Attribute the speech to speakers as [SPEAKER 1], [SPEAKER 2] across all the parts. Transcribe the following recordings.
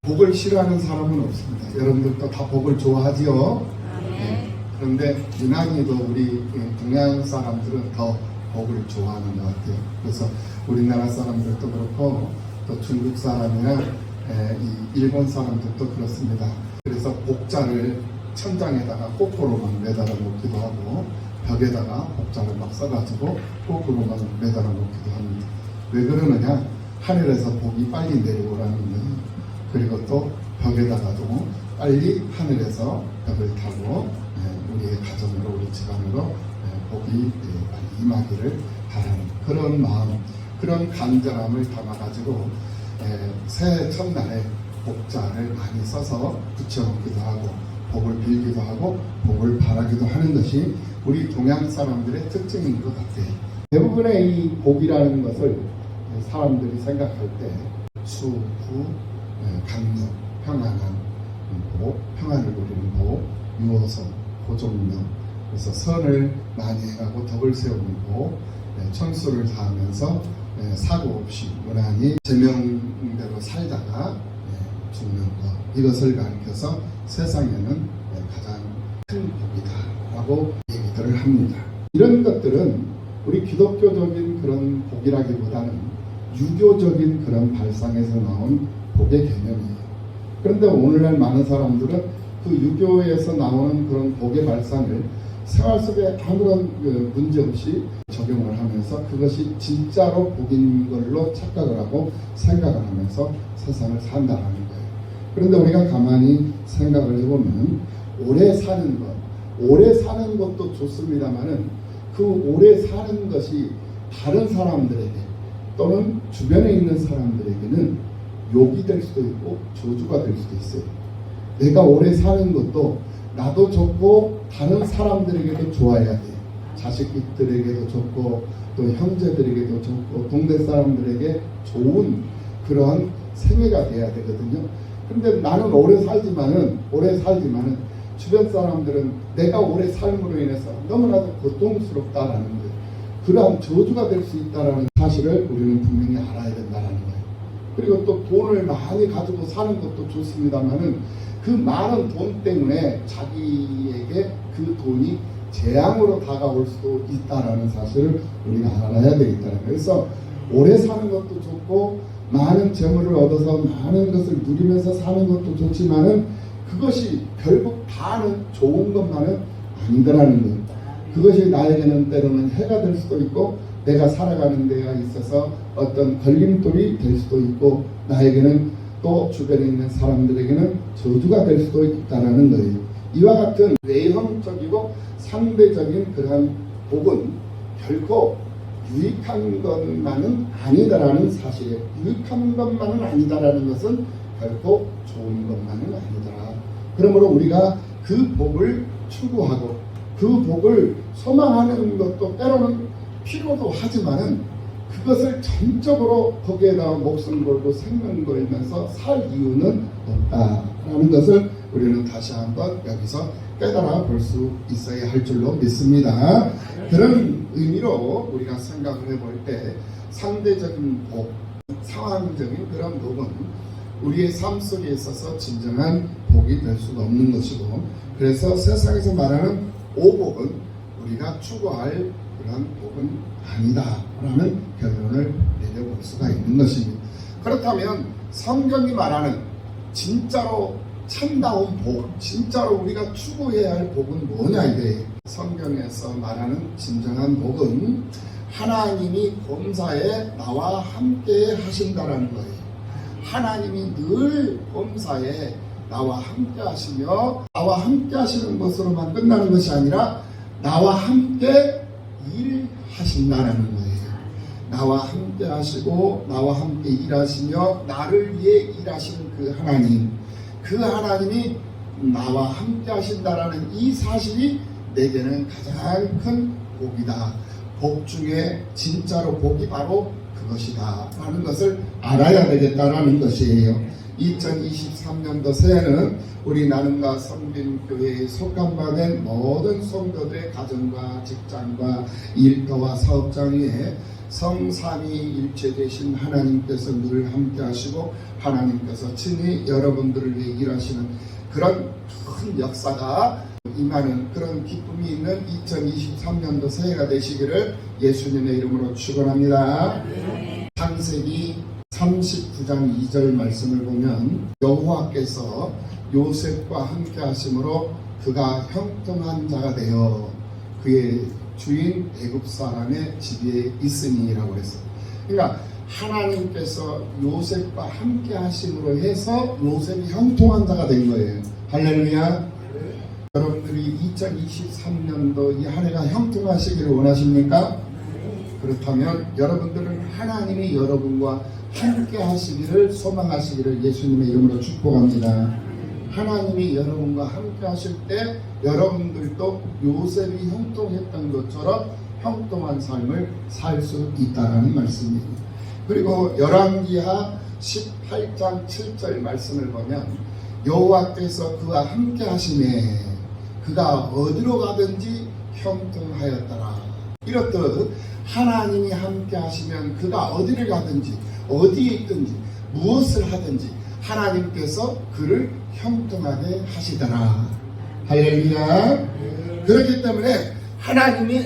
[SPEAKER 1] 복을 싫어하는 사람은 없습니다. 여러분들도 다 복을 좋아하지요? 네. 그런데 유난히도 우리 동양 사람들은 더 복을 좋아하는 것 같아요. 그래서 우리나라 사람들도 그렇고 또 중국 사람이나 이 일본 사람들도 그렇습니다. 그래서 복자를 천장에다가 거꾸로만 매달아 놓기도 하고 벽에다가 복자를 막 써가지고 거꾸로만 매달아 놓기도 합니다. 왜 그러느냐? 하늘에서 복이 빨리 내려오라는 거예요. 그리고 또 벽에다가도 빨리 하늘에서 벽을 타고 우리의 가정으로 우리 집안으로 복이 빨리 임하기를 바라는 그런 마음, 그런 간절함을 담아가지고 새해 첫날에 복자를 많이 써서 붙여놓기도 하고 복을 빌기도 하고 복을 바라기도 하는 것이 우리 동양 사람들의 특징인 것 같아요. 대부분의 이 복이라는 것을 사람들이 생각할 때 수구, 강력, 평안한 복, 평안을 누리는 복, 유호성, 고종명, 그래서 선을 많이 해가고 덕을 세우는 복, 천수를 다하면서 사고 없이 무난히 제명대로 살다가 죽는 것, 이것을 가리켜서 세상에는 가장 큰 복이다라고 얘기들을 합니다. 이런 것들은 우리 기독교적인 그런 복이라기보다는 유교적인 그런 발상에서 나온 복의 개념이에요. 그런데 오늘날 많은 사람들은 그 유교에서 나오는 그런 복의 발상을 생활 속에 아무런 문제 없이 적용을 하면서 그것이 진짜로 복인 걸로 착각을 하고 생각을 하면서 세상을 산다는 거예요. 그런데 우리가 가만히 생각을 해보면 오래 사는 것도 좋습니다만은 그 오래 사는 것이 다른 사람들에게 또는 주변에 있는 사람들에게는 욕이 될 수도 있고 저주가 될 수도 있어요. 내가 오래 사는 것도 나도 좋고 다른 사람들에게도 좋아야 돼요. 자식들에게도 좋고 또 형제들에게도 좋고 동네 사람들에게 좋은 그런 생애가 돼야 되거든요. 근데 나는 오래 살지만은 주변 사람들은 내가 오래 삶으로 인해서 너무나도 고통스럽다라는 거예요. 그러한 저주가 될 수 있다는 사실을 우리는 분명히 알아야 된다는 거예요. 그리고 또 돈을 많이 가지고 사는 것도 좋습니다만은 그 많은 돈 때문에 자기에게 그 돈이 재앙으로 다가올 수도 있다라는 사실을 우리가 알아야 되겠다는 거예요. 그래서 오래 사는 것도 좋고 많은 재물을 얻어서 많은 것을 누리면서 사는 것도 좋지만은 그것이 결국 다는 좋은 것만은 아니더라는 거예요. 그것이 나에게는 때로는 해가 될 수도 있고 내가 살아가는 데가 있어서 어떤 걸림돌이 될 수도 있고 나에게는 또 주변에 있는 사람들에게는 저주가 될 수도 있다는 거예요. 이와 같은 외형적이고 상대적인 그러한 복은 결코 유익한 것만은 아니다라는 사실이에요. 유익한 것만은 아니다라는 것은 결코 좋은 것만은 아니더라. 그러므로 우리가 그 복을 추구하고 그 복을 소망하는 것도 때로는 필요도 하지만은 그것을 전적으로 거기에다가 목숨 걸고 생명 걸면서 살 이유는 없다라는 것을 우리는 다시 한번 여기서 깨달아 볼 수 있어야 할 줄로 믿습니다. 그런 의미로 우리가 생각을 해볼 때 상대적인 복, 상황적인 그런 복은 우리의 삶 속에 있어서 진정한 복이 될 수가 없는 것이고, 그래서 세상에서 말하는 오복은 우리가 추구할 그런 복은 아니다라는 결론을 내려볼 수가 있는 것입니다. 그렇다면 성경이 말하는 진짜로 참다운 복, 진짜로 우리가 추구해야 할 복은 뭐냐 이거예요. 성경에서 말하는 진정한 복은 하나님이 범사에 나와 함께 하신다라는 거예요. 하나님이 늘 범사에 나와 함께 하시며 나와 함께 하시는 것으로만 끝나는 것이 아니라 나와 함께 일하신다는 거예요. 나와 함께 하시고 나와 함께 일하시며 나를 위해 일하시는 그 하나님, 그 하나님이 나와 함께 하신다라는 이 사실이 내게는 가장 큰 복이다. 복 중에 진짜로 복이 바로 그것이다 라는 것을 알아야 되겠다라는 것이에요. 2023년도 새해는 우리 나눔과 성빈교회에 속한 된 모든 성도들의 가정과 직장과 일터와 사업장 위에 성삼위일체 되신 하나님께서 늘 함께 하시고 하나님께서 친히 여러분들을 위해 일하시는 그런 큰 역사가 임하는 그런 기쁨이 있는 2023년도 새해가 되시기를 예수님의 이름으로 축원합니다. 창세기 39장 2절 말씀을 보면 여호와께서 요셉과 함께 하심으로 그가 형통한 자가 되어 그의 주인 애굽 사람의 집에 있으니라고 했어요. 그러니까 하나님께서 요셉과 함께 하심으로 해서 요셉이 형통한 자가 된 거예요. 할렐루야. 여러분들이 2023년도 이 한 해가 형통하시기를 원하십니까? 그렇다면 여러분들은 하나님이 여러분과 함께 하시기를 소망하시기를 예수님의 이름으로 축복합니다. 하나님이 여러분과 함께 하실 때 여러분들도 요셉이 형통했던 것처럼 형통한 삶을 살 수 있다는 말씀입니다. 그리고 열왕기하 18장 7절 말씀을 보면 여호와께서 그와 함께 하심에 그가 어디로 가든지 형통하였더라. 이렇듯 하나님이 함께 하시면 그가 어디를 가든지 어디에 있든지 무엇을 하든지 하나님께서 그를 형통하게 하시더라. 할렐루야. 그렇기 때문에 하나님이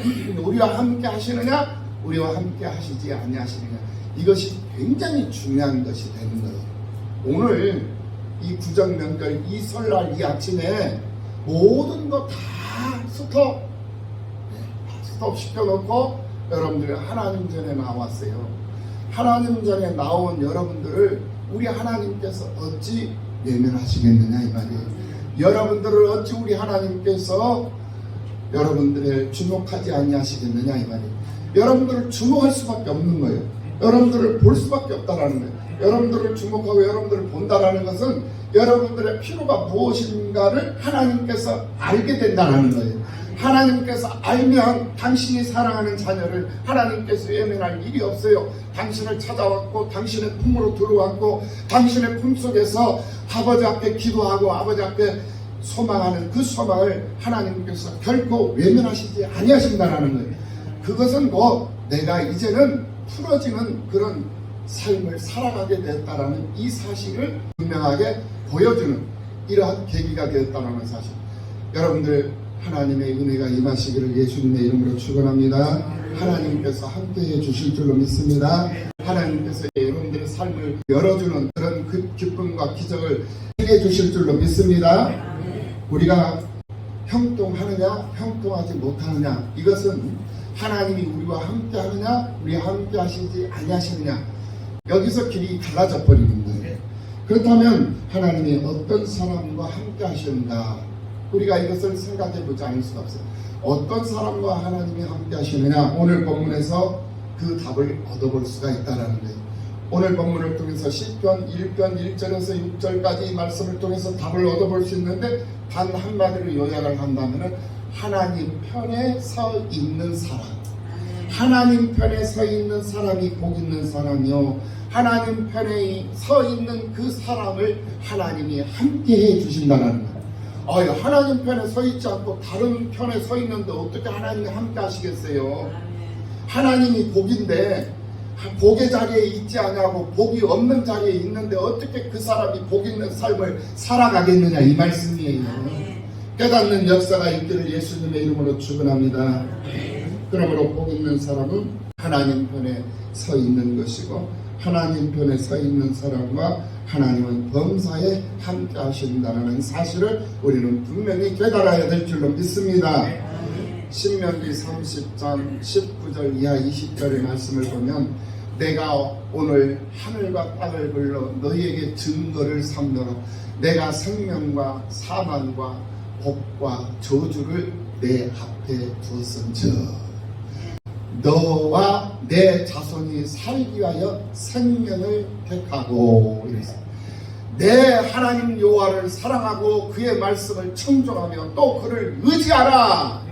[SPEAKER 1] 우리와 함께 하시느냐 우리와 함께 하시지 아니하시느냐 이것이 굉장히 중요한 것이 되는 거예요. 오늘 이 구정명절 이 설날 이 아침에 모든 거 다 스톱 시켜놓고 여러분들이 하나님 전에 나왔어요. 하나님 전에 나온 여러분들을 우리 하나님께서 어찌 외면하시겠느냐 이 말이에요. 여러분들을 어찌 우리 하나님께서 여러분들을 주목하지 아니하시겠느냐 이 말이에요. 여러분들을 주목할 수밖에 없는 거예요. 여러분들을 볼 수밖에 없다라는 거예요. 여러분들을 주목하고 여러분들을 본다라는 것은 여러분들의 필요가 무엇인가를 하나님께서 알게 된다는 거예요. 하나님께서 알면 당신이 사랑하는 자녀를 하나님께서 외면할 일이 없어요. 당신을 찾아왔고 당신의 품으로 들어왔고 당신의 품속에서 아버지 앞에 기도하고 아버지 앞에 소망하는 그 소망을 하나님께서 결코 외면하시지 아니하신다는 거예요. 그것은 내가 이제는 풀어지는 그런 삶을 살아가게 되었다라는 이 사실을 분명하게 보여주는 이러한 계기가 되었다는 사실. 여러분들 하나님의 은혜가 임하시기를 예수님의 이름으로 축원합니다. 하나님께서 함께해 주실 줄로 믿습니다. 하나님께서 여러분들의 삶을 열어주는 그런 그 기쁨과 기적을 해 주실 줄로 믿습니다. 우리가 형통하느냐 형통하지 못하느냐 이것은 하나님이 우리와 함께 하느냐 우리와 함께 하시지 아니하시느냐 여기서 길이 갈라져 버리는 거예요. 그렇다면 하나님이 어떤 사람과 함께 하시는가 우리가 이것을 생각해 보지 않을 수가 없어요. 어떤 사람과 하나님이 함께 하시느냐 오늘 본문에서 그 답을 얻어볼 수가 있다는 거예요. 오늘 본문을 통해서 시편 1편 1절에서 6절까지 이 말씀을 통해서 답을 얻어볼 수 있는데 단 한마디로 요약을 한다면 하나님 편에 서 있는 사람, 하나님 편에 서 있는 사람이 복 있는 사람이요 하나님 편에 서 있는 그 사람을 하나님이 함께해 주신다는 거예요. 하나님 편에 서 있지 않고 다른 편에 서 있는데 어떻게 하나님이 함께 하시겠어요? 하나님이 복인데 복의 자리에 있지 않냐고 복이 없는 자리에 있는데 어떻게 그 사람이 복 있는 삶을 살아가겠느냐 이 말씀이에요. 깨닫는 역사가 있기를 예수님의 이름으로 축원합니다. 그러므로 복 있는 사람은 하나님 편에 서 있는 것이고 하나님 편에 서 있는 사람과 하나님은 범사에 함께 하신다는 사실을 우리는 분명히 깨달아야 될 줄로 믿습니다. 신명기 30장 19절 이하 20절의 말씀을 보면 내가 오늘 하늘과 땅을 불러 너희에게 증거를 삼노라. 내가 생명과 사망과 복과 저주를 내 앞에 두었은즉 너와 내 자손이 살기 위하여 생명을 택하고 내 하나님 여호와를 사랑하고 그의 말씀을 청종하며 또 그를 의지하라.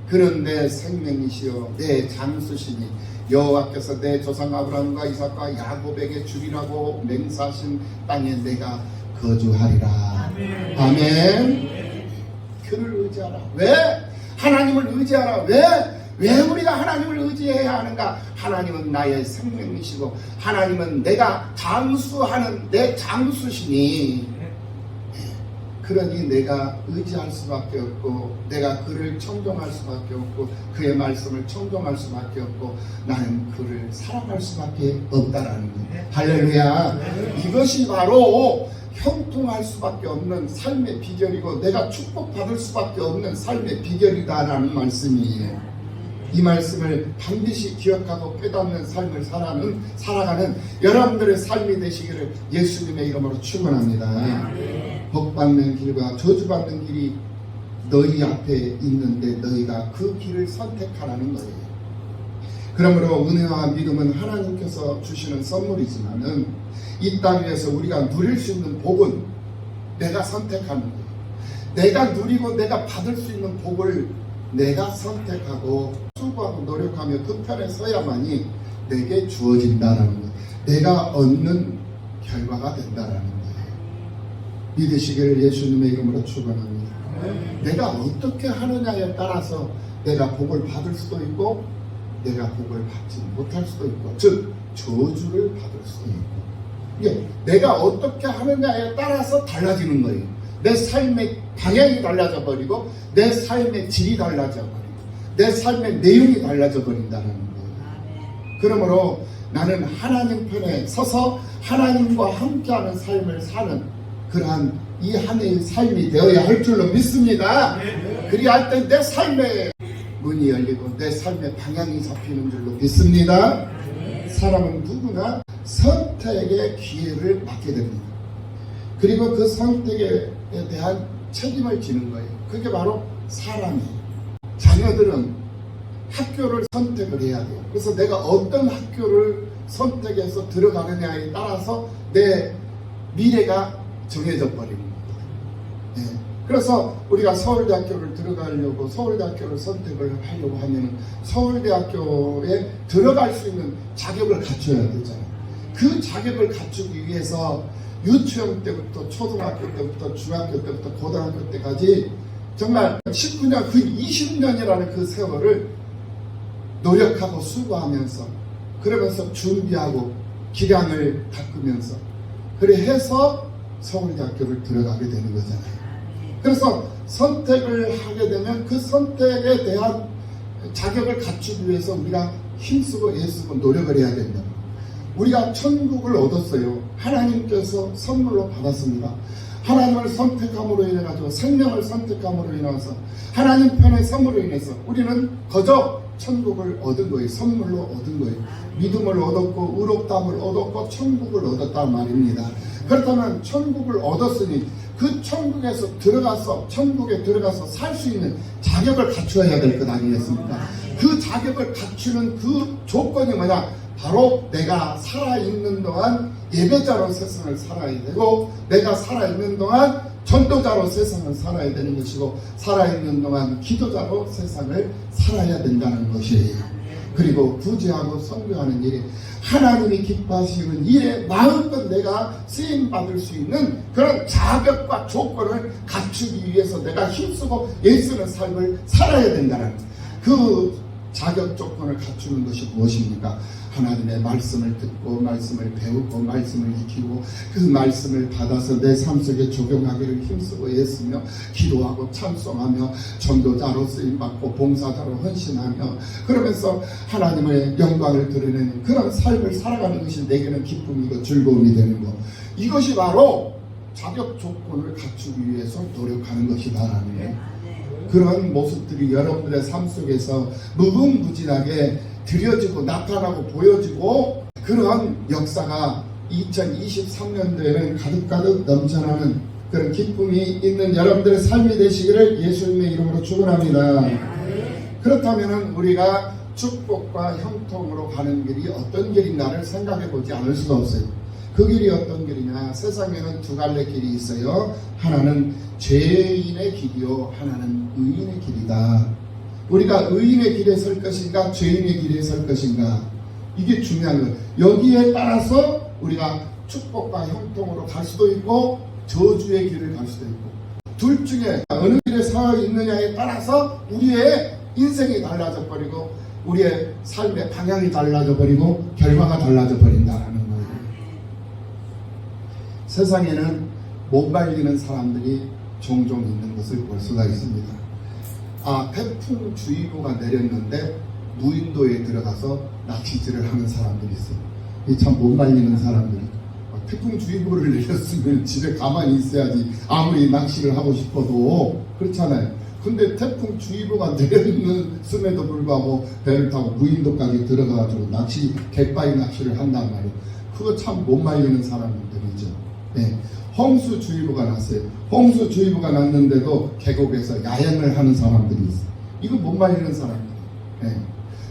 [SPEAKER 1] 그는 내 생명이시여 내 장수시니 여호와께서 내 조상 아브라함과 이삭과 야곱에게 주리라고 맹세하신 땅에 내가 거주하리라. 아멘. 그를 의지하라. 왜? 하나님을 의지하라. 왜?
[SPEAKER 2] 왜 우리가 하나님을 의지해야 하는가? 하나님은 나의 생명이시고 하나님은 내가 장수하는 내 장수시니, 그러니 내가 의지할 수밖에 없고 내가 그를 청종할 수밖에 없고 그의 말씀을 청종할 수밖에 없고 나는 그를 사랑할 수밖에 없다라는 거예요. 할렐루야. 이것이 바로 형통할 수밖에 없는 삶의 비결이고 내가 축복받을 수밖에 없는 삶의 비결이다라는 말씀이에요. 이 말씀을 반드시 기억하고 깨닫는 삶을 살아가는 여러분들의 삶이 되시기를 예수님의 이름으로 축원합니다. 복받는 길과 저주받는 길이 너희 앞에 있는데 너희가 그 길을 선택하라는 거예요. 그러므로 은혜와 믿음은 하나님께서 주시는 선물이지만은 이 땅 위에서 우리가 누릴 수 있는 복은 내가 선택하는 거예요. 내가 누리고 내가 받을 수 있는 복을 내가 선택하고 수고하고 노력하며 그 편에 서야만이 내게 주어진다라는 거예요. 내가 얻는 결과가 된다라는 거예요. 믿으시기를 예수님의 이름으로 축원합니다. 내가 어떻게 하느냐에 따라서 내가 복을 받을 수도 있고 내가 복을 받지 못할 수도 있고, 즉 저주를 받을 수도 있고, 이게 내가 어떻게 하느냐에 따라서 달라지는 거예요. 내 삶의 방향이 달라져 버리고 내 삶의 질이 달라져 버리고 내 삶의 내용이 달라져 버린다는 거예요. 그러므로 나는 하나님 편에 서서 하나님과 함께하는 삶을 사는 그러한 이 한 해의 삶이 되어야 할 줄로 믿습니다. 그리할 때 내 삶의 문이 열리고 내 삶의 방향이 잡히는 줄로 믿습니다. 사람은 누구나 선택의 기회를 맡게 됩니다. 그리고 그 선택에 대한 책임을 지는 거예요. 그게 바로 사람이에요. 자녀들은 학교를 선택을 해야 돼요. 그래서 내가 어떤 학교를 선택해서 들어가느냐에 따라서 내 미래가 정해져 버리는 겁니다. 네. 그래서 우리가 서울대학교를 들어가려고 서울대학교를 선택을 하려고 하면 서울대학교에 들어갈 수 있는 자격을 갖춰야 되잖아요. 그 자격을 갖추기 위해서 유치원 때부터 초등학교 때부터 중학교 때부터 고등학교 때까지 정말 19년 그 20년이라는 그 세월을 노력하고 수고하면서 그러면서 준비하고 기량을 닦으면서 그래 해서 서울대학교를 들어가게 되는 거잖아요. 그래서 선택을 하게 되면 그 선택에 대한 자격을 갖추기 위해서 우리가 힘쓰고 애쓰고 노력을 해야 됩니다. 우리가 천국을 얻었어요. 하나님께서 선물로 받았습니다. 하나님을 선택함으로 인해 가지고 생명을 선택함으로 인해서 하나님 편의 선물로 인해서 우리는 거저 천국을 얻은 거예요. 선물로 얻은 거예요. 믿음을 얻었고 의롭다함을 얻었고 천국을 얻었단 말입니다. 그렇다면 천국을 얻었으니 그 천국에서 들어가서 천국에 들어가서 살 수 있는 자격을 갖추어야 될 것 아니겠습니까? 그 자격을 갖추는 그 조건이 뭐냐? 바로 내가 살아있는 동안 예배자로 세상을 살아야 되고 내가 살아있는 동안 전도자로 세상을 살아야 되는 것이고 살아있는 동안 기도자로 세상을 살아야 된다는 것이에요. 그리고 구제하고 선교하는 일이 하나님이 기뻐하시는 일에 마음껏 내가 쓰임받을 수 있는 그런 자격과 조건을 갖추기 위해서 내가 힘쓰고 애쓰는 삶을 살아야 된다는 그 자격 조건을 갖추는 것이 무엇입니까? 하나님의 말씀을 듣고 말씀을 배우고 말씀을 익히고 그 말씀을 받아서 내 삶 속에 적용하기를 힘쓰고 애쓰며 기도하고 찬송하며 전도자로 쓰임받고 봉사자로 헌신하며 그러면서 하나님의 영광을 드러내는 그런 삶을 살아가는 것이 내게는 기쁨이고 즐거움이 되는 것, 이것이 바로 자격 조건을 갖추기 위해서 노력하는 것이다라는 거예요. 그런 모습들이 여러분들의 삶 속에서 무궁무진하게 드려지고 나타나고 보여지고 그런 역사가 2023년도에는 가득가득 넘쳐나는 그런 기쁨이 있는 여러분들의 삶이 되시기를 예수님의 이름으로 축원합니다. 그렇다면 우리가 축복과 형통으로 가는 길이 어떤 길인가를 생각해 보지 않을 수가 없어요. 그 길이 어떤 길이냐? 세상에는 두 갈래 길이 있어요. 하나는 죄인의 길이요, 하나는 의인의 길이다. 우리가 의인의 길에 설 것인가 죄인의 길에 설 것인가, 이게 중요한 거예요. 여기에 따라서 우리가 축복과 형통으로 갈 수도 있고 저주의 길을 갈 수도 있고, 둘 중에 어느 길에 서 있느냐에 따라서 우리의 인생이 달라져 버리고 우리의 삶의 방향이 달라져 버리고 결과가 달라져 버린다라는 거예요. 세상에는 못 말리는 사람들이 종종 있는 것을 볼 수가 있습니다. 태풍주의보가 내렸는데 무인도에 들어가서 낚시질을 하는 사람들이 있어요. 이 참 못 말리는 사람들이. 태풍주의보를 내렸으면 집에 가만히 있어야지 아무리 낚시를 하고 싶어도. 그렇잖아요. 근데 태풍주의보가 내렸음에도 불구하고 배를 타고 무인도까지 들어가가지고 갯바위 낚시를 한단 말이에요. 그거 참 못 말리는 사람들이죠. 네. 홍수주의보가 났어요. 홍수주의보가 났는데도 계곡에서 야영을 하는 사람들이 있어요. 이거 못 말리는 사람이에요. 네.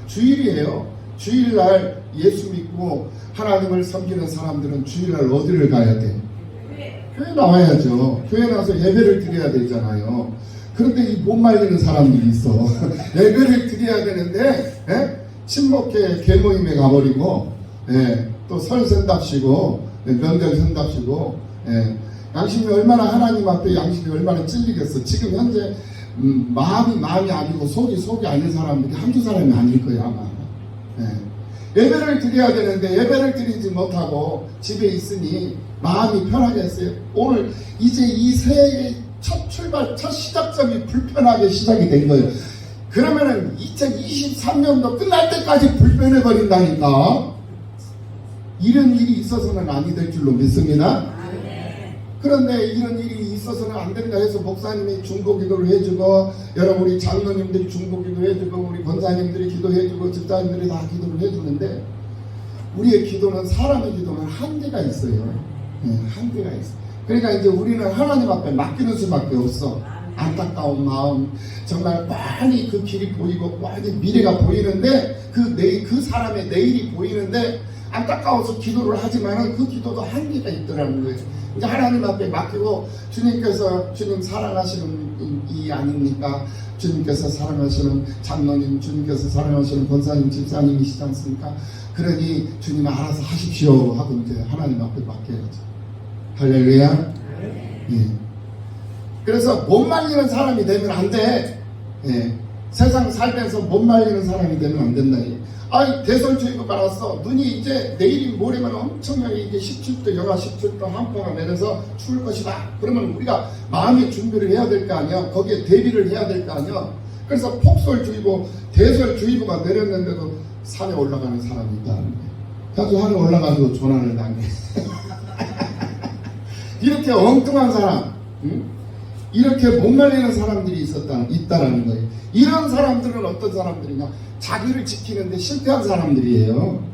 [SPEAKER 2] 주일이에요. 주일날 예수 믿고 하나님을 섬기는 사람들은 주일날 어디를 가야 돼? 교회 나와야죠. 교회 나와서 예배를 드려야 되잖아요. 그런데 이 못 말리는 사람들이 있어. 예배를 드려야 되는데 친목회 개모임에 가버리고 또 설 선답시고 명절 선답시고 양심이 얼마나 하나님 앞에 양심이 얼마나 찔리겠어. 지금 현재 마음이 아니고 속이 아닌 사람들이 한두 사람이 아닐 거야 아마. 예배를 드려야 되는데 예배를 드리지 못하고 집에 있으니 마음이 편하겠어요. 오늘 이제 이 새해의 첫 출발, 첫 시작점이 불편하게 시작이 된 거예요. 그러면은 2023년도 끝날 때까지 불편해 버린다니까. 이런 일이 있어서는 아니 될 줄로 믿습니다. 그런데 이런 일이 있어서는 안 된다 해서 목사님이 중보기도를 해주고 여러분 우리 장로님들이 중보기도 해주고 우리 권사님들이 기도해주고 집사님들이 다 기도를 해주는데 우리의 기도는 사람의 기도는 한계가 있어요. 한계가 있어요. 그러니까 이제 우리는 하나님 앞에 맡기는 수밖에 없어. 안타까운 마음, 정말 뻔히 그 길이 보이고 뻔히 미래가 보이는데 그 사람의 내일이 보이는데 안타까워서 기도를 하지만은 그 기도도 한계가 있더라는 거예요. 이제 하나님 앞에 맡기고 주님 사랑하시는 이 아닙니까? 주님께서 사랑하시는 장로님, 주님께서 사랑하시는 권사님, 집사님이시지 않습니까? 그러니 주님 알아서 하십시오 하고 이제 하나님 앞에 맡겨야죠. 할렐루야. 예. 그래서 못 말리는 사람이 되면 안 돼. 세상 살면서 못 말리는 사람이 되면 안 된다. 대설주의보가 났어. 눈이 이제 내일이 모레면 엄청나게 이게 17도, 영하 17도 한파가 내려서 추울 것이다. 그러면 우리가 마음의 준비를 해야 될 거 아니야. 거기에 대비를 해야 될 거 아니야. 그래서 폭설주의보, 대설주의보가 내렸는데도 산에 올라가는 사람이 있다는 거예요. 그래서 산에 올라가서 조난을 당해. 이렇게 엉뚱한 사람, 이렇게 못 말리는 사람들이 있다라는 거예요. 이런 사람들은 어떤 사람들이냐? 자기를 지키는데 실패한 사람들이에요.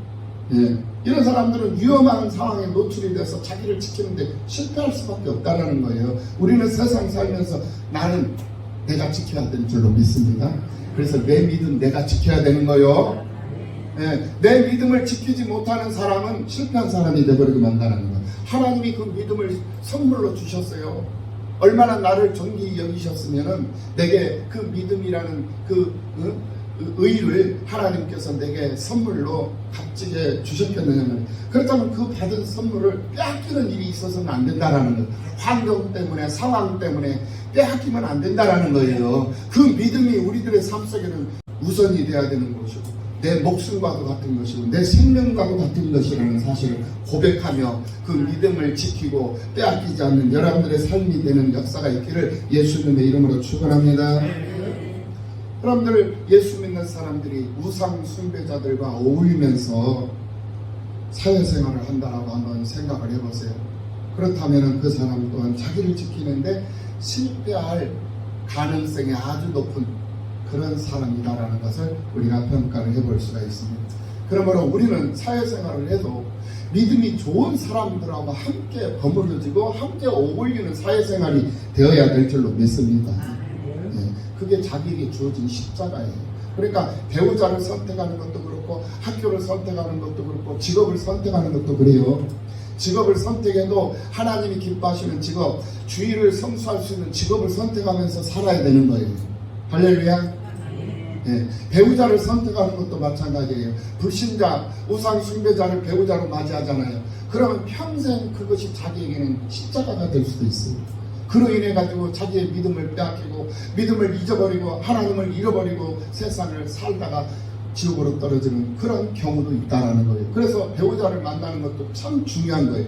[SPEAKER 2] 이런 사람들은 위험한 상황에 노출이 돼서 자기를 지키는데 실패할 수밖에 없다는 거예요. 우리는 세상 살면서 나는 내가 지켜야 되는 줄로 믿습니다. 그래서 내 믿음 내가 지켜야 되는 거예요. 내 믿음을 지키지 못하는 사람은 실패한 사람이 되어버리고 만다는 거예요. 하나님이 그 믿음을 선물로 주셨어요. 얼마나 나를 존귀히 여기셨으면은 내게 그 믿음이라는 그 의를 하나님께서 내게 선물로 값지게 주셨겠느냐면, 그렇다면 그 받은 선물을 빼앗기는 일이 있어서는 안 된다라는 거예요. 환경 때문에, 상황 때문에 빼앗기면 안 된다라는 거예요. 그 믿음이 우리들의 삶 속에는 우선이 돼야 되는 것이고, 내 목숨과도 같은 것이고 내 생명과도 같은 것이라는 사실을 고백하며 그 믿음을 지키고 빼앗기지 않는 여러분들의 삶이 되는 역사가 있기를 예수님의 이름으로 축원합니다. 여러분들, 예수 믿는 사람들이 우상 숭배자들과 어울리면서 사회생활을 한다라고 한번 생각을 해보세요. 그렇다면 그 사람 또한 자기를 지키는데 실패할 가능성이 아주 높은 그런 사람이다라는 것을 우리가 평가를 해볼 수가 있습니다. 그러므로 우리는 사회생활을 해도 믿음이 좋은 사람들하고 함께 버무려지고 함께 어울리는 사회생활이 되어야 될 줄로 믿습니다. 그게 자기에게 주어진 십자가예요. 그러니까 배우자를 선택하는 것도 그렇고 학교를 선택하는 것도 그렇고 직업을 선택하는 것도 그래요. 직업을 선택해도 하나님이 기뻐하시는 직업, 주의를 성수할 수 있는 직업을 선택하면서 살아야 되는 거예요. 할렐루야. 배우자를 선택하는 것도 마찬가지예요. 불신자, 우상 숭배자를 배우자로 맞이하잖아요. 그러면 평생 그것이 자기에게는 십자가가 될 수도 있어요. 그로 인해 가지고 자기의 믿음을 빼앗기고 믿음을 잊어버리고 하나님을 잃어버리고 세상을 살다가 지옥으로 떨어지는 그런 경우도 있다라는 거예요. 그래서 배우자를 만나는 것도 참 중요한 거예요.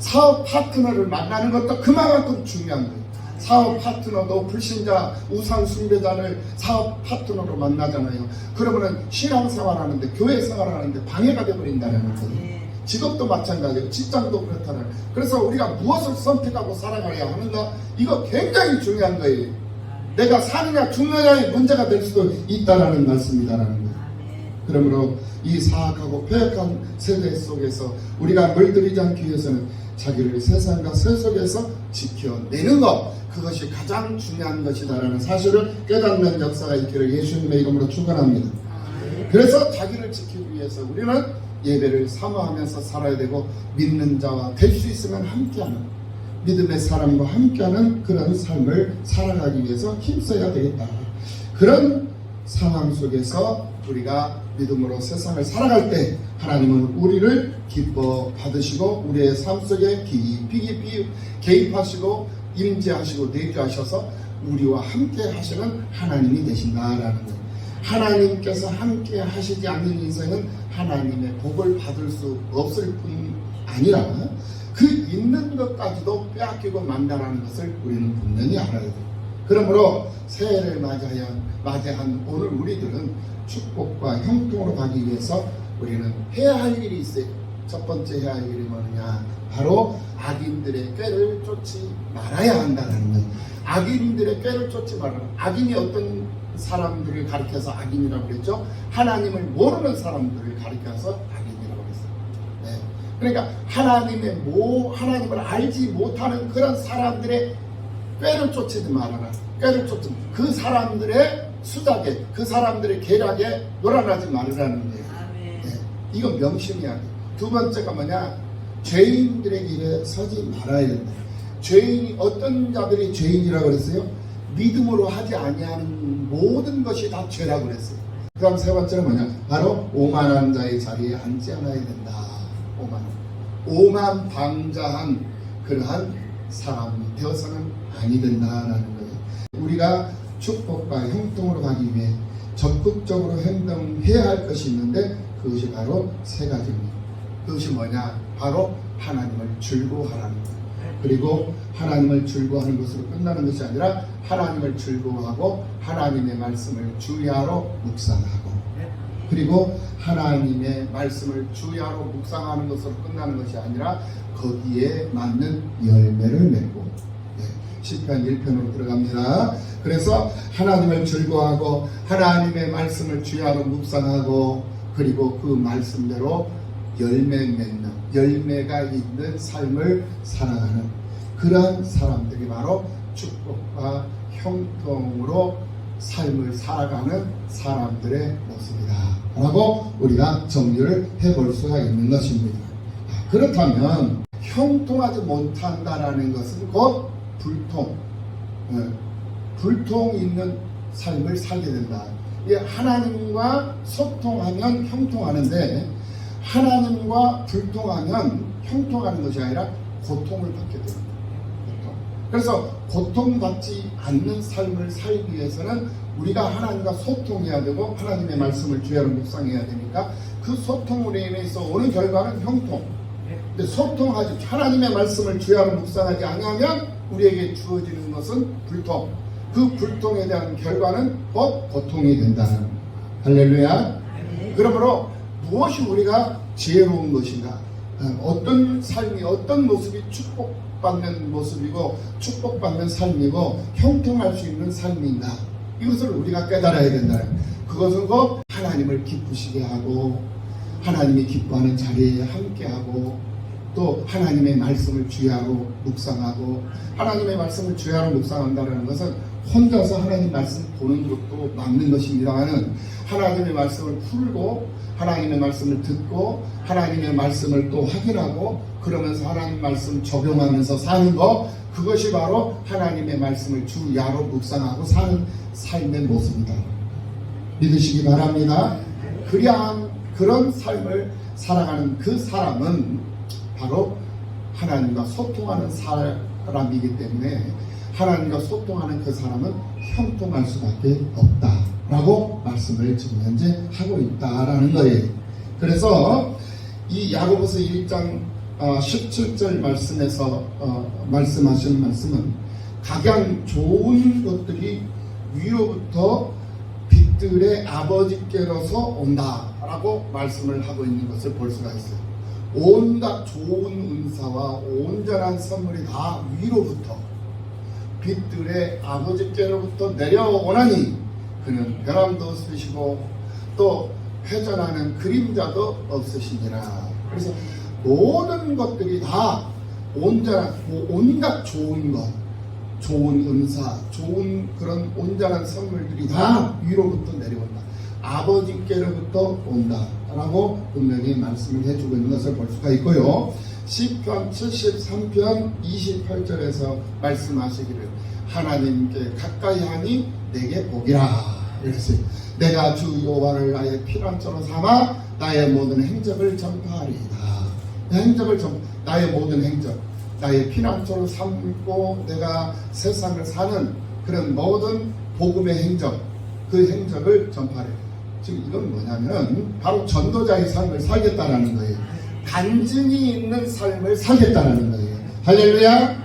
[SPEAKER 2] 사업 파트너를 만나는 것도 그만큼 중요한 거예요. 사업 파트너도 불신자, 우상 숭배자를 사업 파트너로 만나잖아요. 그러면은 신앙생활하는데, 교회 생활하는데 방해가 되어버린다는 거예요. 직업도 마찬가지예요. 직장도 그렇다는 거예요. 그래서 우리가 무엇을 선택하고 살아가야 하는가, 이거 굉장히 중요한 거예요. 내가 사느냐 죽느냐의 문제가 될 수도 있다라는 말씀이다라는 거예요. 그러므로 이 사악하고 폐역한 세대 속에서 우리가 물들이지 않기 위해서는 자기를 세상과 세속에서 지켜내는 것, 그것이 가장 중요한 것이다라는 사실을 깨닫는 역사가 있기를 예수님의 이름으로 축원합니다. 그래서 자기를 지키기 위해서 우리는 예배를 사모하면서 살아야 되고, 믿는 자와 될 수 있으면 함께하는, 믿음의 사람과 함께하는 그런 삶을 살아가기 위해서 힘써야 되겠다. 그런 상황 속에서 우리가 믿음으로 세상을 살아갈 때 하나님은 우리를 기뻐 받으시고 우리의 삶 속에 깊이 개입하시고 임재하시고 내주하셔서 우리와 함께 하시는 하나님이 되신다라는 거예요. 하나님께서 함께 하시지 않는 인생은 하나님의 복을 받을 수 없을 뿐 아니라 그 있는 것까지도 빼앗기고 만다라는 것을 우리는 분명히 알아야 돼요. 그러므로 새해를 맞이한 오늘 우리들은 축복과 형통으로 가기 위해서 우리는 해야 할 일이 있어요. 첫 번째 해야 할 일이 뭐냐? 바로 악인들의 꾀를 쫓지 말아야 한다는 거예요. 악인들의 꾀를 쫓지 말아라. 악인이 어떤 사람들을 가리켜서 악인이라고 그랬죠? 하나님을 모르는 사람들을 가리켜서 악인이라고 그랬어요. 네. 그러니까 하나님을 알지 못하는 그런 사람들의 꾀를 쫓지 말아라. 꾀를 쫓지 그 사람들의 수작에, 그 사람들의 계략에 놀아나지 말으라는 거예요. 네. 이건 명심이야. 두 번째가 뭐냐? 죄인들의 길에 서지 말아야 된다. 죄인이, 어떤 자들이 죄인이라고 그랬어요? 믿음으로 하지 아니하는 모든 것이 다 죄라고 그랬어요. 그 다음 세 번째는 뭐냐? 바로 오만한 자의 자리에 앉지 않아야 된다. 오만방자한 그러한 사람이 되어서는 아니 된다라는 거예요. 우리가 축복과 형통으로 가기 위해 적극적으로 행동해야 할 것이 있는데, 그것이 바로 세 가지입니다. 그것이 뭐냐? 바로 하나님을 즐거워하라는 거예요. 그리고 하나님을 즐거워하는 것으로 끝나는 것이 아니라 하나님을 즐거워하고 하나님의 말씀을 주야로 묵상하고, 그리고 하나님의 말씀을 주야로 묵상하는 것으로 끝나는 것이 아니라 거기에 맞는 열매를 맺고, 시편 1편으로 들어갑니다. 그래서 하나님을 즐거워하고 하나님의 말씀을 주야로 묵상하고, 그리고 그 말씀대로 열매 맺는, 열매가 있는 삶을 살아가는 그러한 사람들이 바로 축복과 형통으로 삶을 살아가는 사람들의 모습이다 라고 우리가 정리를 해볼 수가 있는 것입니다. 그렇다면 형통하지 못한다라는 것은 곧 불통 있는 삶을 살게 된다. 하나님과 소통하면 형통하는데, 하나님과 불통하면 형통하는 것이 아니라 고통을 받게 됩니다. 그래서 고통받지 않는 삶을 살기 위해서는 우리가 하나님과 소통해야 되고 하나님의 말씀을 주야로 묵상해야 되니까 그 소통으로 인해서 오는 결과는 형통. 근데 소통하지, 하나님의 말씀을 주야로 묵상하지 않으면 우리에게 주어지는 것은 불통. 그 불통에 대한 결과는 곧 고통이 된다는. 할렐루야. 그러므로 무엇이 우리가 지혜로운 것인가, 어떤 삶이, 어떤 모습이 축복받는 모습이고 축복받는 삶이고 형통할 수 있는 삶인가, 이것을 우리가 깨달아야 된다. 그것은 곧 하나님을 기쁘시게 하고 하나님이 기뻐하는 자리에 함께하고, 또 하나님의 말씀을 주야로 묵상하고, 하나님의 말씀을 주야로 묵상한다는 것은 혼자서 하나님 말씀 보는 것도 맞는 것입니다만은, 하나님의 말씀을 풀고 하나님의 말씀을 듣고 하나님의 말씀을 또 확인하고 그러면서 하나님 말씀 적용하면서 사는 것, 그것이 바로 하나님의 말씀을 주야로 묵상하고 사는 삶의 모습이다. 믿으시기 바랍니다. 그런 삶을 살아가는 그 사람은 바로 하나님과 소통하는 사람이기 때문에,
[SPEAKER 1] 하나님과 소통하는 그 사람은 형통할 수밖에 없다라고 말씀을 지금 현재 하고 있다라는 거예요. 그래서 이 야고보서 1장 17절 말씀에서 말씀하시는 말씀은 각양 좋은 것들이 위로부터 빛들의 아버지께로서 온다라고 말씀을 하고 있는 것을 볼 수가 있어요. 온갖 좋은 은사와 온전한 선물이 다 위로부터 빛들의 아버지께로부터 내려오나니 그는 변함도 없으시고 또 회전하는 그림자도 없으시니라. 그래서 모든 것들이 다 온전한 온갖 좋은 것, 좋은 은사, 좋은 그런 온전한 선물들이 다 위로부터 내려온다. 아버지께로부터 온다라고 분명히 말씀을 해주고 있는 것을 볼 수가 있고요. 시편 73편 28절에서 말씀하시기를 하나님께 가까이 하니 내게 복이라. 이랬어요. 내가 주 여호와를 나의 피난처로 삼아 나의 모든 행적을 전파하리이다. 나의 모든 행적, 나의 피난처로 삼고 내가 세상을 사는 그런 모든 복음의 행적, 그 행적을 전파하리. 지금 이건 뭐냐면 바로 전도자의 삶을 살겠다라는 거예요. 간증이 있는 삶을 살겠다라는 거예요. 할렐루야.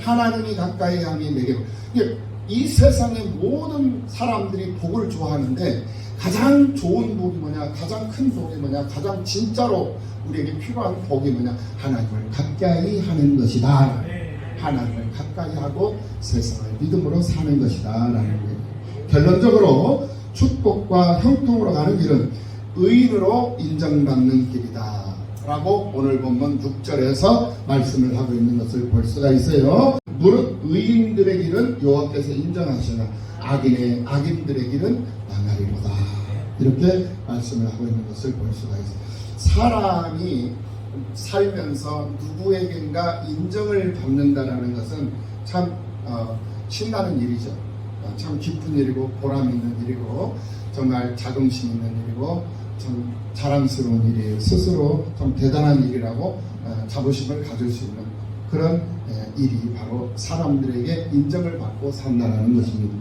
[SPEAKER 1] 하나님이 가까이 하니 내게. 이 세상의 모든 사람들이 복을 좋아하는데 가장 좋은 복이 뭐냐, 가장 큰 복이 뭐냐, 가장 진짜로 우리에게 필요한 복이 뭐냐, 하나님을 가까이 하는 것이다. 하나님을 가까이 하고 세상을 믿음으로 사는 것이다 라는 거예요. 결론적으로 축복과 형통으로 가는 길은 의인으로 인정받는 길이다 라고 오늘 본문 6절에서 말씀을 하고 있는 것을 볼 수가 있어요. 무릇 의인들의 길은 여호와께서 인정하시나 악인들의 길은 망하리로다. 이렇게 말씀을 하고 있는 것을 볼 수가 있어요. 사람이 살면서 누구에겐가 인정을 받는다라는 것은 참 신나는 일이죠. 참 기쁜 일이고 보람 있는 일이고 정말 자긍심 있는 일이고 참 자랑스러운 일이에요. 스스로 좀 대단한 일이라고 자부심을 가질 수 있는 그런 일이 바로 사람들에게 인정을 받고 산다는 것입니다.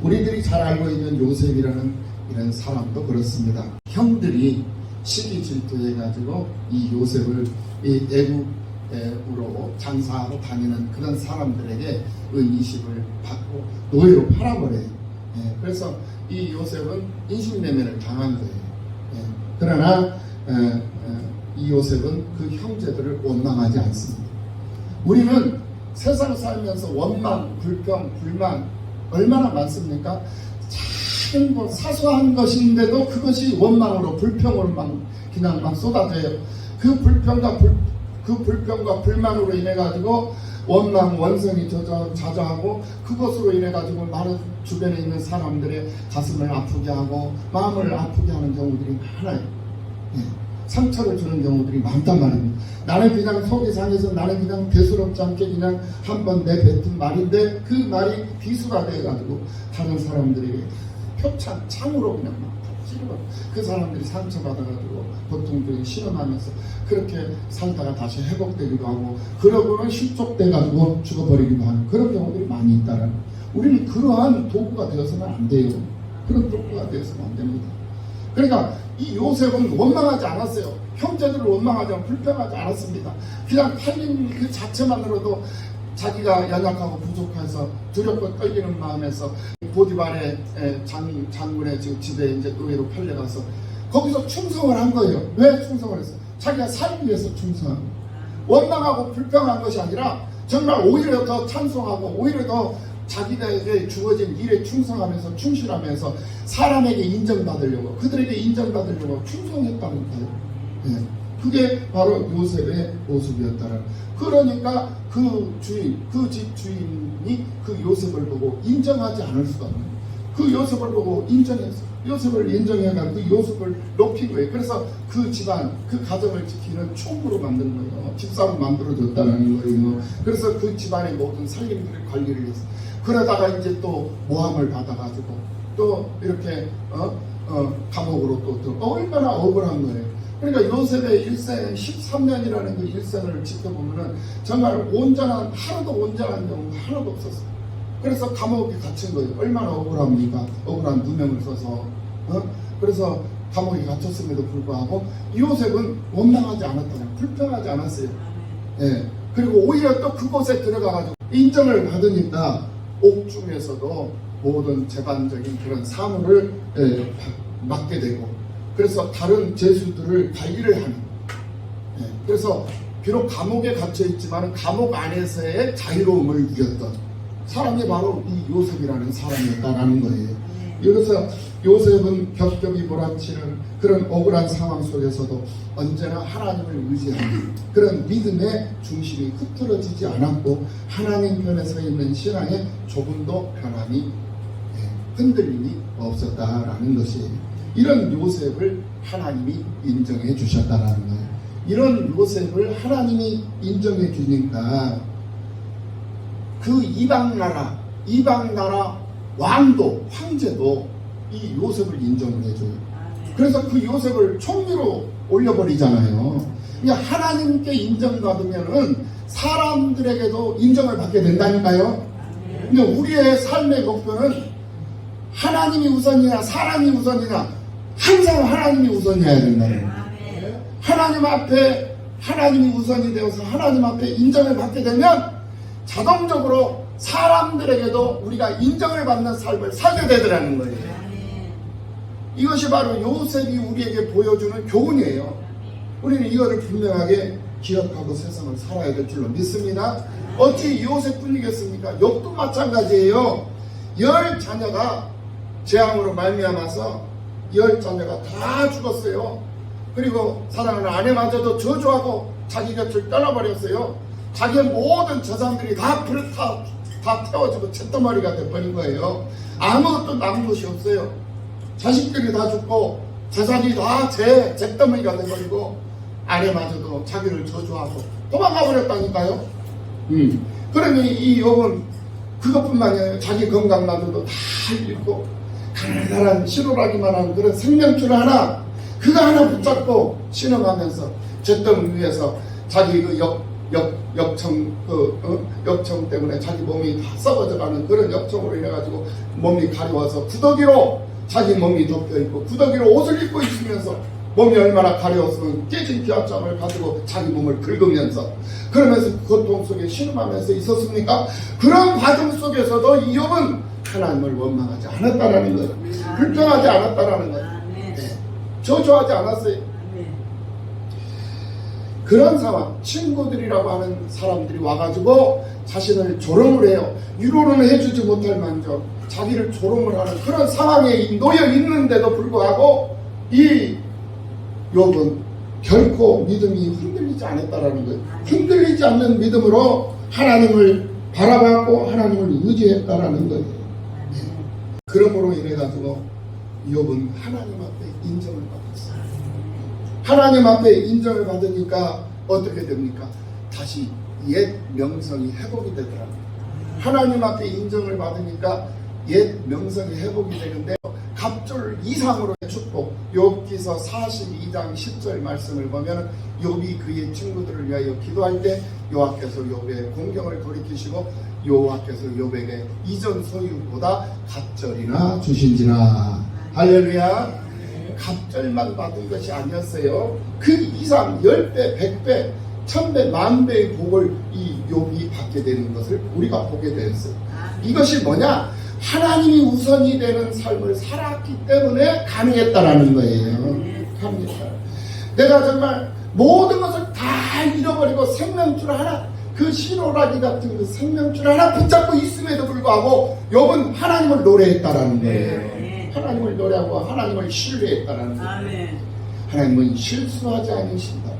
[SPEAKER 1] 우리들이 잘 알고 있는 요셉이라는 이런 사람도 그렇습니다. 형들이 시기 질투해가지고 이 요셉을 이 애국으로 장사하러 다니는 그런 사람들에게 은이식을 받고 노예로 팔아버려요. 그래서 이 요셉은 인신매매를 당한 거예요. 그러나 이 요셉은 그 형제들을 원망하지 않습니다. 우리는 세상 살면서 원망, 불평, 불만 얼마나 많습니까? 작은 것, 사소한 것인데도 그것이 원망으로, 불평으로 그냥 막 쏟아져요. 그 불평과 불만으로 인해 가지고 원망, 원성이 자자하고 그것으로 인해 가지고 많은 주변에 있는 사람들의 가슴을 아프게 하고 마음을 아프게 하는 경우들이 많아요. 상처를 주는 경우들이 많단 말입니다. 나는 그냥 속이 상해서 나는 그냥 대수롭지 않게 그냥 한번 내뱉은 말인데 그 말이 비수가 돼가지고 다른 사람들에게 표창, 창으로 그냥 막 찌르고 그 사람들이 상처받아가지고 보통 신음하면서 그렇게 살다가 다시 회복되기도 하고 그러고는 실족돼가지고 죽어버리기도 하는 그런 경우들이 많이 있다라는. 우리는 그러한 도구가 되어서는 안 돼요. 그런 도구가 되어서는 안 됩니다. 그러니까 이 요셉은 원망하지 않았어요. 형제들을 원망하지 않고 불평하지 않았습니다. 그냥 팔린 그 자체만으로도 자기가 연약하고 부족해서 두렵고 떨리는 마음에서 보디발의 장군의 집에 이제 노예로 팔려가서 거기서 충성을 한 거예요. 왜 충성을 했어요? 자기가 살기 위해서 충성한 거예요. 원망하고 불평한 것이 아니라 정말 오히려 더 찬송하고 오히려 더 자기에게 주어진 일에 충성하면서 충실하면서 사람에게 인정받으려고 그들에게 인정받으려고 충성했다는 거예요. 그게 바로 요셉의 모습이었다는. 그러니까 그 주인, 그 집 주인이 그 요셉을 보고 인정하지 않을 수가 없는 거예요. 그 요셉을 보고 인정했어. 요셉을 인정해가 그 요셉을 높인 거예요. 그래서 그 집안, 그 가정을 지키는 총으로 만든 거예요. 집사로 만들어줬다는 거예요. 그래서 그 집안의 모든 살림들을 관리를 했어요. 그러다가 이제 또 모함을 받아가지고 또 이렇게 감옥으로 또 얼마나 억울한 거예요. 그러니까 요셉의 일생 13년이라는 그 일생을 지켜보면은 정말 하나도 온전한 경우가 하나도 없었어요. 그래서 감옥에 갇힌 거예요. 얼마나 억울합니까? 억울한 누명을 써서. 그래서 감옥에 갇혔음에도 불구하고 요셉은 원망하지 않았다고요. 불평하지 않았어요. 예. 그리고 오히려 또 그곳에 들어가가지고 인정을 받으니까 옥중에서도 모든 재반적인 그런 사물을 맡게 되고, 그래서 다른 죄수들을 관리를 하는. 예. 그래서 비록 감옥에 갇혀 있지만 감옥 안에서의 자유로움을 누렸던 사람이 바로 이 요셉이라는 사람이었다라는 거예요. 그래서 요셉은 겹겹이 몰아치는 그런 억울한 상황 속에서도 언제나 하나님을 의지하는 그런 믿음의 중심이 흐트러지지 않았고, 하나님 편에 서 있는 신앙에 조금도 변함이 흔들림이 없었다라는 것이에요. 이런 요셉을 하나님이 인정해 주셨다라는 거예요. 이런 요셉을 하나님이 인정해 주니까 그 이방나라 왕도, 황제도 이 요셉을 인정을 해줘요. 그래서 그 요셉을 총리로 올려버리잖아요. 그냥 하나님께 인정받으면은 사람들에게도 인정을 받게 된다니까요. 근데 우리의 삶의 목표는 하나님이 우선이냐 사람이 우선이냐, 항상 하나님이 우선이어야 된다는 거예요. 하나님 앞에 하나님이 우선이 되어서 하나님 앞에 인정을 받게 되면 자동적으로 사람들에게도 우리가 인정을 받는 삶을 살게 되더라는 거예요. 이것이 바로 요셉이 우리에게 보여주는 교훈이에요. 우리는 이거를 분명하게 기억하고 세상을 살아야 될 줄로 믿습니다. 어찌 요셉뿐이겠습니까? 욥도 마찬가지예요. 10 자녀가 재앙으로 말미암아서 10 자녀가 다 죽었어요. 그리고 사랑하는 아내마저도 저주하고 자기 곁을 떠나버렸어요. 자기의 모든 재산들이 다 불에 다 태워지고 잿더머리가 돼버린 거예요. 아무것도 남은 것이 없어요. 자식들이 다 죽고 재산이 다 잿더머리가 돼버리고 아내마저도 자기를 저주하고 도망가 버렸다니까요. 그러니 이 욥은 그것뿐만이 아니라 자기 건강마저도 다 잃고 가난한 실오라기만 한 그런 생명줄 하나, 그거 하나 붙잡고 신음하면서 잿더미 위에서 자기 그 역청 때문에 자기 몸이 다 썩어져가는 그런 역청으로 인해가지고 몸이 가려워서 구더기로 자기 몸이 덮여있고 구더기로 옷을 입고 있으면서 몸이 얼마나 가려웠으면 깨진 기압장을 가지고 자기 몸을 긁으면서 그러면서 고통 속에 신음하면서 있었습니까? 그런 과정 속에서도 이 욥은 하나님을 원망하지 않았다라는 거예요. 불평하지 않았다라는 거예요. 네. 저주하지 않았어요. 그런 상황, 친구들이라고 하는 사람들이 와가지고 자신을 조롱을 해요. 위로는 해주지 못할 만큼 자기를 조롱을 하는 그런 상황에 놓여 있는데도 불구하고 이 욥은 결코 믿음이 흔들리지 않았다라는 거예요. 흔들리지 않는 믿음으로 하나님을 바라봤고 하나님을 의지했다라는 거예요. 그러므로 인해가지고 욥은 하나님 앞에 인정을 받았어요. 하나님 앞에 인정을 받으니까 어떻게 됩니까? 다시 옛 명성이 회복이 되더라고요. 하나님 앞에 인정을 받으니까 옛 명성이 회복이 되는데 갑절 이상으로의 축복, 욥기서 42장 10절 말씀을 보면 욥이 그의 친구들을 위하여 기도할 때 여호와께서 욥의 공경을 돌이키시고 여호와께서 욥에게 이전 소유보다 갑절이나 주신지라. 할렐루야. 갑절만 받은 것이 아니었어요. 그 이상 10배, 100배, 1000배, 10,000배의 복을 이 욥이 받게 되는 것을 우리가 보게 되었어요. 이것이 뭐냐? 하나님이 우선이 되는 삶을 살았기 때문에 가능했다라는 거예요. 내가 정말 모든 것을 다 잃어버리고 생명줄 하나, 그 신호라기 같은 그 생명줄 하나 붙잡고 있음에도 불구하고 욥은 하나님을 노래했다라는 거예요. 하나님을 노래하고 하나님을 신뢰했다라는 거예요. 하나님은 실수하지 않으신다.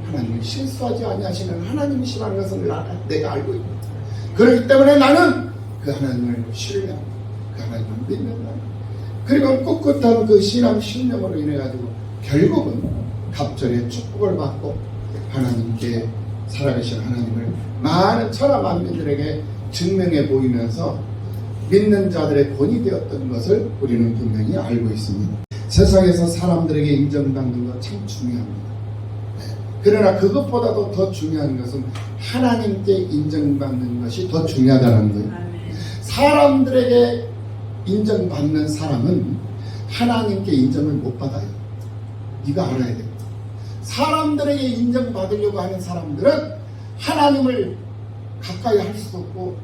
[SPEAKER 1] 하나님은 실수하지 아니하시는 하나님이시라는 것을 내가 알고 있다. 그렇기 때문에 나는 그 하나님을 신뢰하고 그 하나님을 믿는다. 그리고 꿋꿋한 그 신앙 신념으로 인해 가지고 결국은 갑절의 축복을 받고 하나님께 살아계신 하나님을 많은 천하 만민들에게 증명해 보이면서 믿는 자들의 본이 되었던 것을 우리는 분명히 알고 있습니다. 세상에서 사람들에게 인정받는 것 참 중요합니다. 그러나 그것보다도 더 중요한 것은 하나님께 인정받는 것이 더 중요하다는 거예요.
[SPEAKER 2] 사람들에게 인정받는 사람은 하나님께 인정을 못 받아요. 이거 알아야 돼요. 사람들에게 인정받으려고 하는 사람들은 하나님을 가까이 할 수도 없고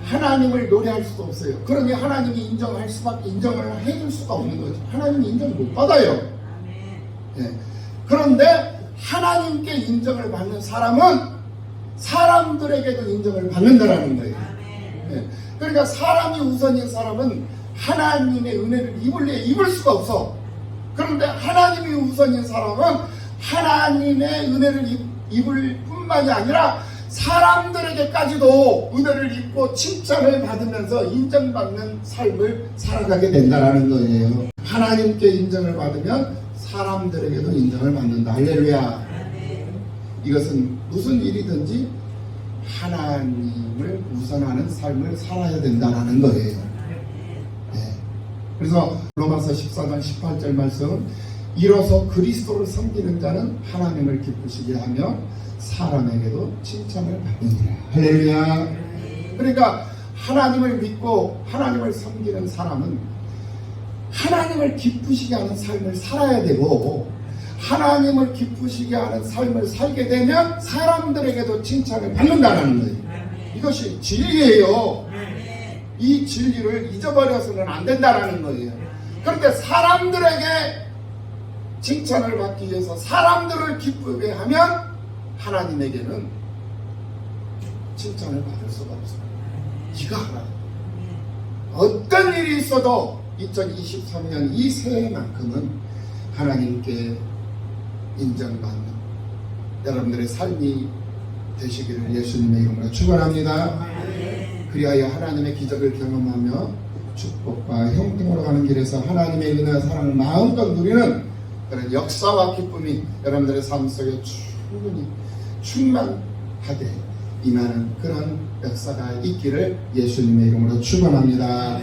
[SPEAKER 2] 하나님을 노래할 수도 없어요. 그러니 하나님이 인정을 해줄 수가 없는 거죠. 하나님이 인정을 못 받아요. 예. 그런데 하나님께 인정을 받는 사람은 사람들에게도 인정을 받는다라는 거예요. 예. 그러니까 사람이 우선인 사람은 하나님의 은혜를 입을 수가 없어. 그런데 하나님이 우선인 사람은 하나님의 은혜를 입을 뿐만이 아니라 사람들에게까지도 은혜를 입고 칭찬을 받으면서 인정받는 삶을 살아가게 된다는 거예요. 하나님께 인정을 받으면 사람들에게도 인정을 받는다. 할렐루야. 이것은 무슨 일이든지 하나님을 우선하는 삶을 살아야 된다는 거예요. 네. 그래서 로마서 14장 18절 말씀, 이로써 그리스도를 섬기는 자는 하나님을 기쁘시게 하며 사람에게도 칭찬을 받느니라. 할렐루야. 그러니까 하나님을 믿고 하나님을 섬기는 사람은 하나님을 기쁘시게 하는 삶을 살아야 되고, 하나님을 기쁘시게 하는 삶을 살게 되면 사람들에게도 칭찬을 받는다는 거예요. 이것이 진리예요. 이 진리를 잊어버려서는 안 된다는 거예요. 그런데 사람들에게 칭찬을 받기 위해서 사람들을 기쁘게 하면 하나님에게는 칭찬을 받을 수가 없어요. 이거 알아요. 어떤 일이 있어도 2023년 이 새해만큼은 하나님께 인정받는 여러분들의 삶이 되시기를 예수님의 이름으로 축원합니다. 그리하여 하나님의 기적을 경험하며 축복과 형통으로 가는 길에서 하나님의 은혜와 사랑을 마음껏 누리는 그런 역사와 기쁨이 여러분들의 삶 속에 충분히 충만하게 임하는 그런 역사가 있기를 예수님의 이름으로 축원합니다.